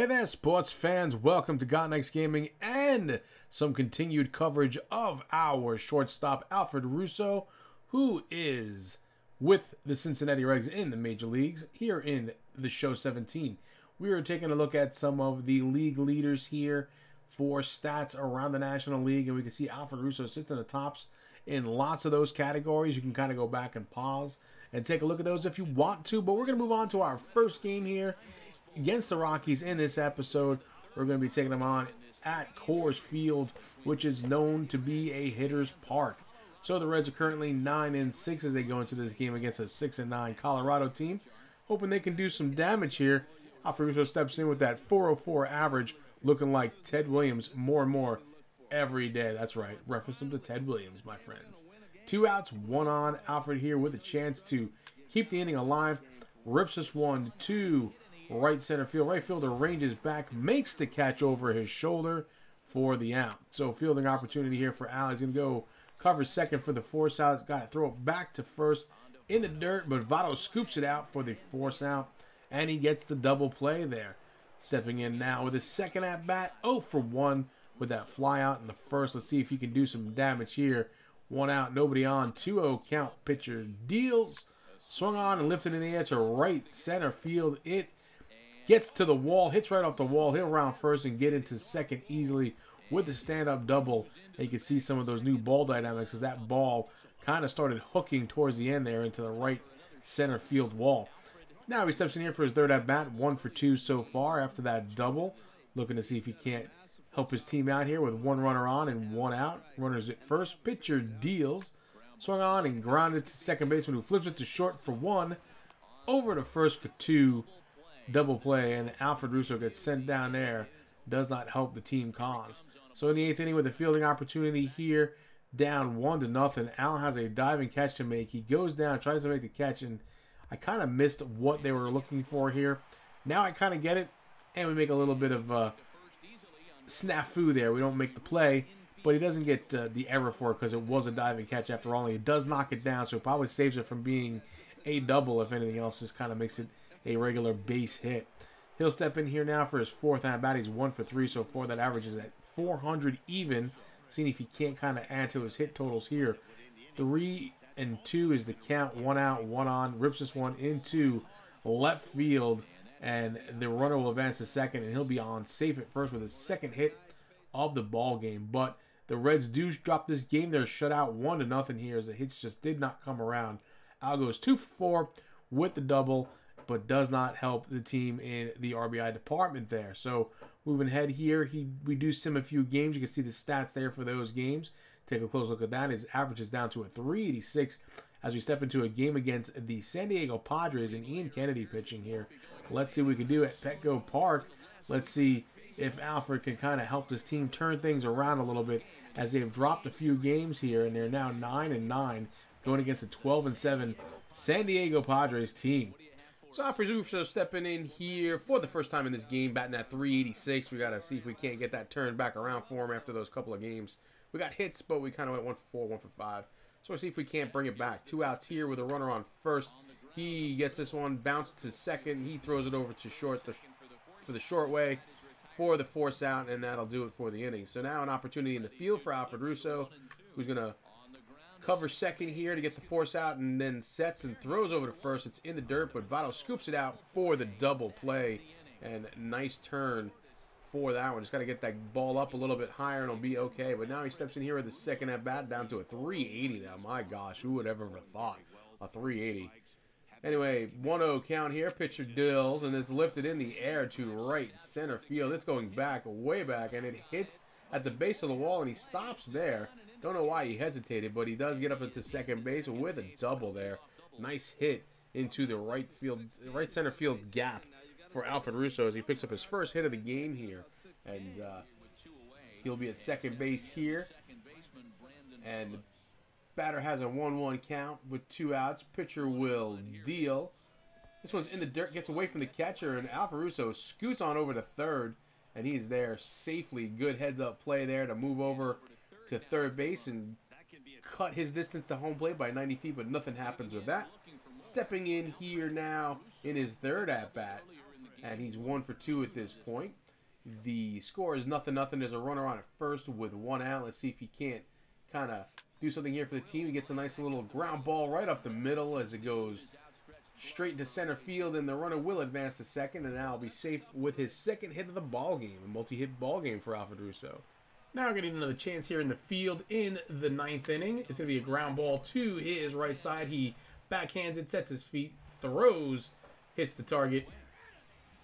Hey there, sports fans. Welcome to Got Next Gaming and some continued coverage of our shortstop, ALFRED RUSSO, who is with the Cincinnati Reds in the major leagues. Here in the show 17, we are taking a look at some of the league leaders here for stats around the National League, and we can see ALFRED RUSSO sits in the tops in lots of those categories. You can kind of go back and pause and take a look at those if you want to, but we're going to move on to our first game here against the Rockies in this episode. We're going to be taking them on at Coors Field, which is known to be a hitter's park. So the Reds are currently 9-6 as they go into this game against a 6-9 Colorado team, hoping they can do some damage here. ALFRED RUSSO steps in with that 404 average, looking like Ted Williams more and more every day. That's right, reference him to Ted Williams, my friends. 2 outs, 1 on. ALFRED here with a chance to keep the inning alive. Rips this one to right center field. Right fielder ranges back, makes the catch over his shoulder for the out. So fielding opportunity here for Al. He's going to go cover second for the force out. Got to throw it back to first in the dirt, but Votto scoops it out for the force out, and he gets the double play there. Stepping in now with his second at bat, 0 for 1 with that fly out in the first. Let's see if he can do some damage here. 1 out, nobody on, 2-0 count. Pitcher deals, swung on and lifted in the air to right center field. It gets to the wall, hits right off the wall. He'll round first and get into second easily with a stand-up double. And you can see some of those new ball dynamics as that ball kind of started hooking towards the end there into the right center field wall. Now he steps in here for his third at-bat, 1 for 2 so far after that double. Looking to see if he can't help his team out here with 1 runner on and 1 out. Runners at first. Pitcher deals. Swung on and grounded to second baseman, who flips it to short for 1. Over to first for 2. Double play, and ALFRED RUSSO gets sent down there. Does not help the team cause. So in the 8th inning with a fielding opportunity here, down 1-0. Al has a diving catch to make. He goes down, tries to make the catch, and I kind of missed what they were looking for here. Now I kind of get it, and we make a little bit of snafu there. We don't make the play, but he doesn't get the error for it because it was a diving catch after all. He does knock it down, so it probably saves it from being a double. If anything else, just kind of makes it a regular base hit. He'll step in here now for his 4th at-bat. He's 1 for 3 so far. That average is at 400 even. Seeing if he can't kind of add to his hit totals here. 3-2 is the count. 1 out, 1 on. Rips this one into left field, and the runner will advance to second, and he'll be on safe at first with his 2nd hit of the ball game. But the Reds do drop this game. They're shut out 1-0 here as the hits just did not come around. Al goes 2 for 4 with the double, but does not help the team in the RBI department there. So moving ahead here, we do sim a few games. You can see the stats there for those games. Take a close look at that. His average is down to a 386 as we step into a game against the San Diego Padres and Ian Kennedy pitching here. Let's see what we can do at Petco Park. Let's see if ALFRED can kind of help this team turn things around a little bit as they've dropped a few games here, and they're now 9-9 going against a 12-7 San Diego Padres team. So ALFRED RUSSO stepping in here for the first time in this game, batting at 386. We got to see if we can't get that turned back around for him after those couple of games. We got hits, but we kind of went 1 for 4, 1 for 5. So we'll see if we can't bring it back. 2 outs here with a runner on first. He gets this one, bounced to second. He throws it over to short for the short way for the force out, and that'll do it for the inning. So now an opportunity in the field for ALFRED RUSSO, who's going to cover second here to get the force out, and then sets and throws over to first. It's in the dirt, but Votto scoops it out for the double play, and nice turn for that one. Just got to get that ball up a little bit higher and it'll be okay. But now he steps in here with the 2nd at bat, down to a 380 now. My gosh, who would ever have thought a 380? Anyway, 1-0 count here. Pitcher deals, and it's lifted in the air to right center field. It's going back, way back, and it hits at the base of the wall, and he stops there. Don't know why he hesitated, but he does get up into second base with a double there. Nice hit into the right center field gap for ALFRED RUSSO as he picks up his first hit of the game here. And he'll be at second base here. And the batter has a 1-1 count with 2 outs. Pitcher will deal. This one's in the dirt, gets away from the catcher, and ALFRED RUSSO scoots on over to third, and he's there safely. Good heads-up play there to move over to third base and cut his distance to home plate by 90 feet, but nothing happens with that. Stepping in here now in his 3rd at-bat and he's 1 for 2 at this point. The score is 0-0. There's a runner on at first with 1 out. Let's see if he can't kind of do something here for the team. He gets a nice little ground ball right up the middle as it goes straight to center field, and the runner will advance to second, and now will be safe with his second hit of the ball game. A multi-hit ball game for Alfred Russo. Now we're getting another chance here in the field in the 9th inning. It's going to be a ground ball to his right side. He backhands it, sets his feet, throws, hits the target,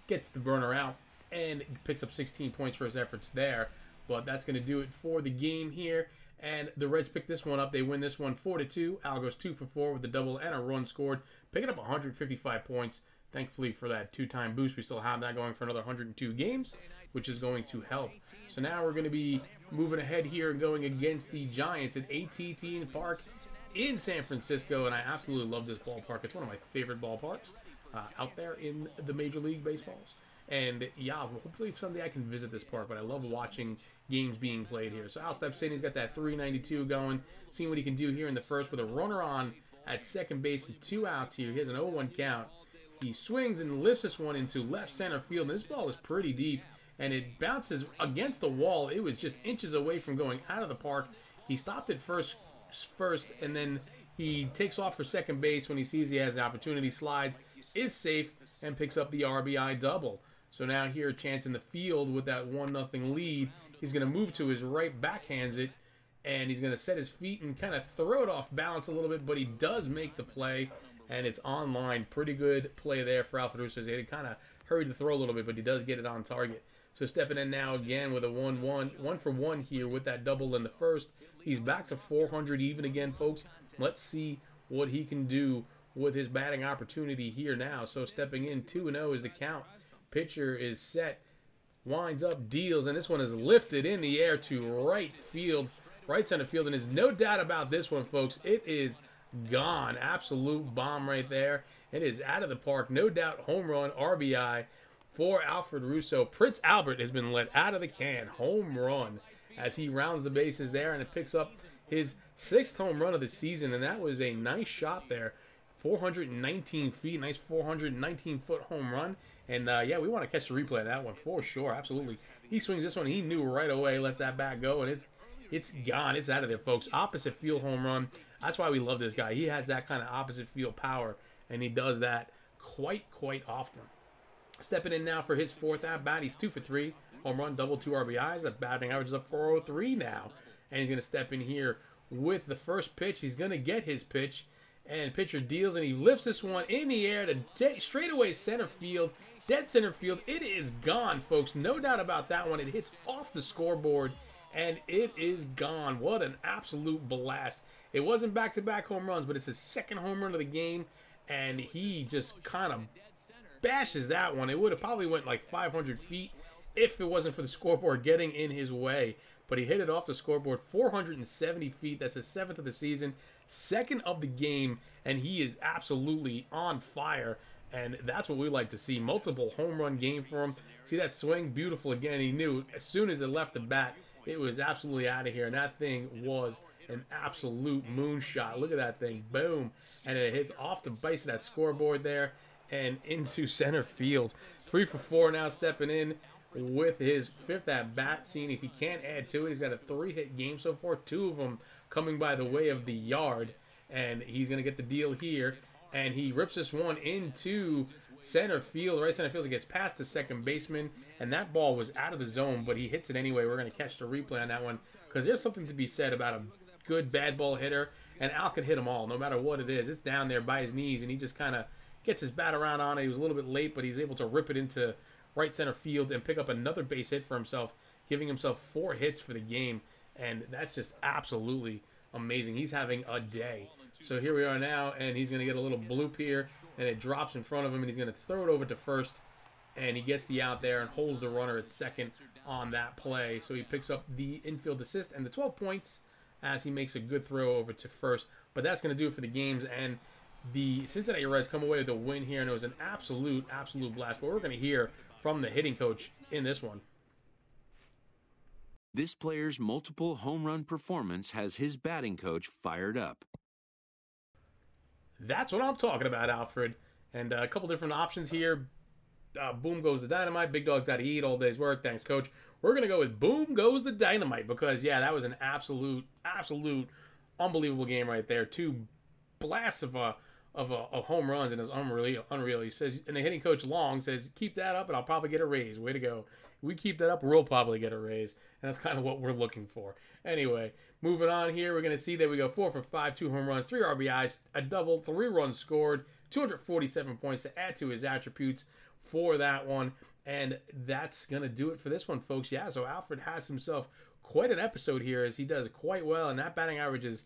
gets the burner out, and picks up 16 points for his efforts there. But that's going to do it for the game here. And the Reds pick this one up. They win this one 4-2. Al goes 2 for 4 with a double and a run scored, picking up 155 points. Thankfully for that 2-time boost, we still have that going for another 102 games, which is going to help. So now we're going to be moving ahead here and going against the Giants at AT&T Park in San Francisco, and I absolutely love this ballpark. It's one of my favorite ballparks out there in the Major League Baseballs. And yeah, hopefully someday I can visit this park, but I love watching games being played here. So Al steps in, he's got that 392 going, seeing what he can do here in the first with a runner on at second base and 2 outs here. He has an 0-1 count. He swings and lifts this one into left center field, and this ball is pretty deep, and it bounces against the wall. It was just inches away from going out of the park. He stopped it first, and then he takes off for second base when he sees he has the opportunity, slides, is safe, and picks up the RBI double. So now here, a chance in the field with that 1-0 lead. He's going to move to his right, backhands it, and he's going to set his feet and kind of throw it off balance a little bit, but he does make the play, and it's on line. Pretty good play there for Alfred Russo. He kind of hurried the throw a little bit, but he does get it on target. So stepping in now again with a 1 for 1 here with that double in the first. He's back to 400 even again, folks. Let's see what he can do with his batting opportunity here now. So stepping in, 2-0 is the count. Pitcher is set, winds up, deals, and this one is lifted in the air to right field, right center field, and there's no doubt about this one, folks. It is gone. Absolute bomb right there. It is out of the park. No doubt home run, RBI for Alfred Russo. Prince Albert has been let out of the can. Home run as he rounds the bases there, and it picks up his 6th home run of the season, and that was a nice shot there. 419 feet, nice 419-foot home run. And, yeah, we want to catch the replay of that one for sure. Absolutely. He swings this one. He knew right away. Lets that bat go, and it's gone. It's out of there, folks. Opposite field home run. That's why we love this guy. He has that kind of opposite field power, and he does that quite often. Stepping in now for his 4th at-bat. He's 2 for 3. Home run, double, 2 RBIs. That batting average is up 403 now. And he's going to step in here with the first pitch. He's going to get his pitch. And pitcher deals, and he lifts this one in the air to straightaway center field. Dead center field. It is gone, folks. No doubt about that one. It hits off the scoreboard, and it is gone. What an absolute blast. It wasn't back-to-back home runs, but it's his 2nd home run of the game, and he just kind of bashes that one. It would have probably went like 500 feet if it wasn't for the scoreboard getting in his way. But he hit it off the scoreboard 470 feet. That's his 7th of the season, 2nd of the game, and he is absolutely on fire. And that's what we like to see. Multiple home run game for him. See that swing? Beautiful again. He knew as soon as it left the bat, it was absolutely out of here. And that thing was an absolute moonshot. Look at that thing. Boom. And it hits off the base of that scoreboard there and into center field. 3 for 4 now, stepping in with his 5th at-bat, seeing if he can't add to it. He's got a 3-hit game so far, 2 of them coming by the way of the yard. And he's going to get the deal here. And he rips this one into center field. Right center field. It gets past the second baseman. And that ball was out of the zone, but he hits it anyway. We're going to catch the replay on that one because there's something to be said about a good bad ball hitter. And Al can hit them all, no matter what it is. It's down there by his knees, and he just kind of gets his bat around on it. He was a little bit late, but he's able to rip it into right center field and pick up another base hit for himself, giving himself 4 hits for the game. And that's just absolutely amazing. He's having a day. So here we are now, and he's going to get a little bloop here, and it drops in front of him, and he's going to throw it over to first, and he gets the out there and holds the runner at second on that play. So he picks up the infield assist and the 12 points as he makes a good throw over to first. But that's going to do it for the games, and the Cincinnati Reds come away with a win here, and it was an absolute blast. But we're going to hear from the hitting coach in this one. This player's multiple home run performance has his batting coach fired up. That's what I'm talking about, Alfred. And a couple different options here. Boom goes the dynamite. Big dog's got to eat all day's work. Thanks, coach. We're going to go with boom goes the dynamite because, yeah, that was an absolute unbelievable game right there. Two blasts of home runs, and it's unreal. He says, and the hitting coach Long says, keep that up and I'll probably get a raise. Way to go. If we keep that up, we'll probably get a raise. And that's kind of what we're looking for. Anyway, moving on here, we're going to see that we go 4 for 5, 2 home runs, 3 RBIs, a double, 3 runs scored, 247 points to add to his attributes for that one. And that's going to do it for this one, folks. Yeah, so Alfred has himself quite an episode here as he does quite well. And that batting average is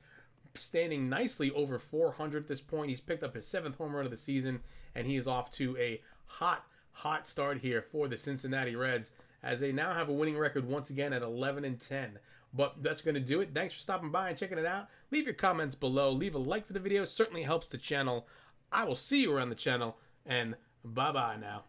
standing nicely over 400 at this point. He's picked up his 7th home run of the season, and he is off to a hot start here for the Cincinnati Reds as they now have a winning record once again at 11-10. But that's going to do it. Thanks for stopping by and checking it out. Leave your comments below. Leave a like for the video. It certainly helps the channel. I will see you around the channel, and bye-bye now.